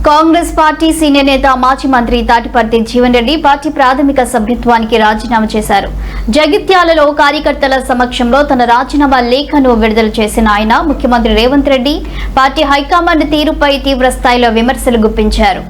Congress party senior నేత మాజీ మంత్రి తాటిపర్తి జీవన్ రెడ్డి పార్టీ ప్రాథమిక సభ్యత్వానికి రాజీనామా చేశారు. జగిత్యాలలో కార్యకర్తల సమక్షంలో తన రాజీనామా లేఖను విడుదల చేసిన ఆయన ముఖ్యమంత్రి రేవంత్ రెడ్డి పార్టీ హైకమాండ్ తీరుపై తీవ్ర స్థాయిలో విమర్శలు గుప్పించారు.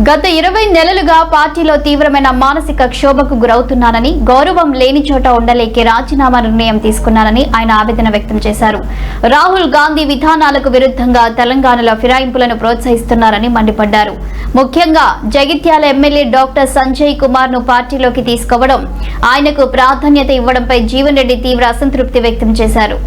గత 20 నెలలుగా పార్టీలో తీవ్రమైన మానసిక క్షోభకు గురవుతున్నానని, గౌరవం లేని చోట ఉండలేకే రాజీనామా నిర్ణయం తీసుకున్నానని ఆయన ఆవేదన వ్యక్తం చేశారు. రాహుల్ గాంధీ విధానాలకు విరుద్ధంగా తెలంగాణలో ఫిరాయింపులను ప్రోత్సహిస్తున్నారని మండిపడ్డారు. ముఖ్యంగా జగిత్యాల ఎమ్మెల్యే డాక్టర్ సంజయ్ కుమార్ ను పార్టీలోకి తీసుకోవడం, ఆయనకు ప్రాధాన్యత ఇవ్వడంపై జీవన్ రెడ్డి తీవ్ర అసంతృప్తి వ్యక్తం చేశారు.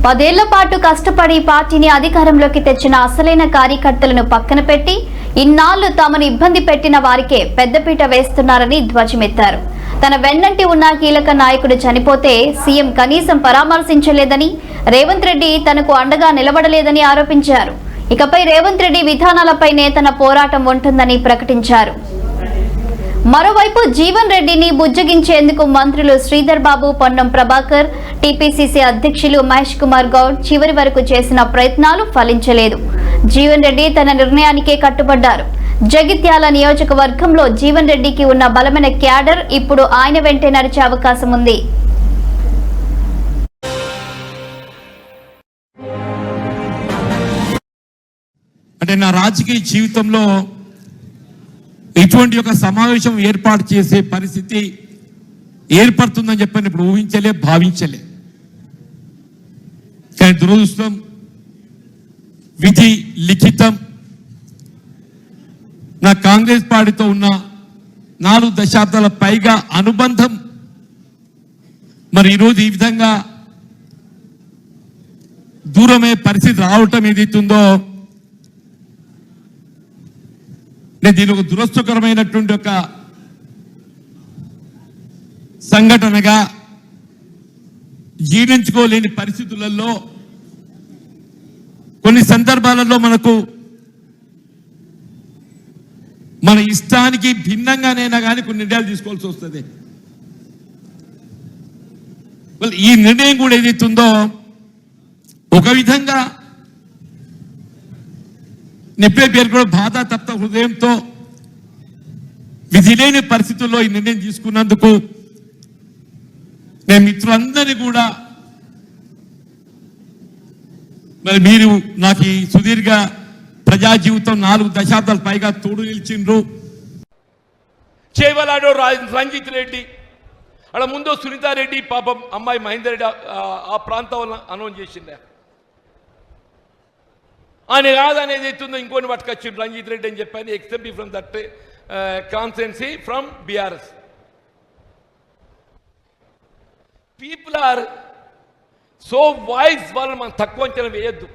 పదేళ్ల పాటు కష్టపడి పార్టీని అధికారంలోకి తెచ్చిన అసలైన కార్యకర్తలను పక్కన పెట్టి ఇన్నాళ్లు తమను ఇబ్బంది పెట్టిన వారికే పెద్దపీట వేస్తున్నారని ధ్వజమెత్తారు. తన వెన్నంటి ఉన్న కీలక నాయకుడు చనిపోతే సీఎం కనీసం పరామర్శించలేదని, రేవంత్ రెడ్డి తనకు అండగా నిలబడలేదని ఆరోపించారు. ఇకపై రేవంత్ రెడ్డి విధానాలపైనే తన పోరాటం ఉంటుందని ప్రకటించారు. మరోవైపు జీవన్ రెడ్డిని బుజ్జగించేందుకు మంత్రులు శ్రీధర్ బాబు, పొన్నం ప్రభాకర్, టీపీసీసీ అధ్యక్షులు మహేష్ కుమార్ గౌడ్ చివరి వరకు చేసిన ప్రయత్నాలు ఫలించలేదు. జీవన్ రెడ్డి తన నిర్ణయానికే కట్టుబడ్డారు. జగిత్యాల నియోజకవర్గంలో జీవన్ రెడ్డికి ఉన్న బలమైన క్యాడర్ ఇప్పుడు ఆయన వెంటే నడిచే అవకాశం ఉంది. అంటే నా రాజకీయ జీవితంలో ఇటువంటి ఒక సమావేశం ఏర్పాటు చేసే పరిస్థితి ఏర్పడుతుందని చెప్పని ఇప్పుడు ఊహించలే, భావించలే. కానీ దురదృష్టం, విధి లిఖితం, నా కాంగ్రెస్ పార్టీతో ఉన్న 4 దశాబ్దాల పైగా అనుబంధం మరి ఈరోజు ఈ విధంగా దూరమే పరిస్థితి రావటం ఏదైతుందో నేను దీని ఒక దురదృష్టకరమైనటువంటి ఒక సంఘటనగా, జీర్ణించుకోలేని పరిస్థితులలో కొన్ని సందర్భాలలో మనకు మన ఇష్టానికి భిన్నంగానైనా కానీ కొన్ని నిర్ణయాలు తీసుకోవాల్సి వస్తుంది. ఈ నిర్ణయం కూడా ఏదైతుందో ఒక విధంగా నెప్పే పేరు కూడా బాధ తప్త హృదయంతో విధి లేని పరిస్థితుల్లో ఈ నిర్ణయం తీసుకున్నందుకు నేను మిత్రులందరినీ కూడా మరి మీరు నాకు ఈ సుదీర్ఘ ప్రజా జీవితం 4 దశాబ్దాల పైగా తోడు నిలిచిండ్రు. చేవలాడో రంజిత్ రెడ్డి, అలా ముందు సునీతారెడ్డి, పాపం అమ్మాయి మహేందర్ రెడ్డి ఆ ప్రాంతంలో అనౌన్స్ చేసిండే. ఆయన కాదనేది అవుతుందో ఇంకొని పట్టుకొచ్చిండు రంజిత్ రెడ్డి అని చెప్పని, ex MP from that constituency from BRS. People are so voice, వాళ్ళు మనం తక్కువ అంచనా వేయద్దు.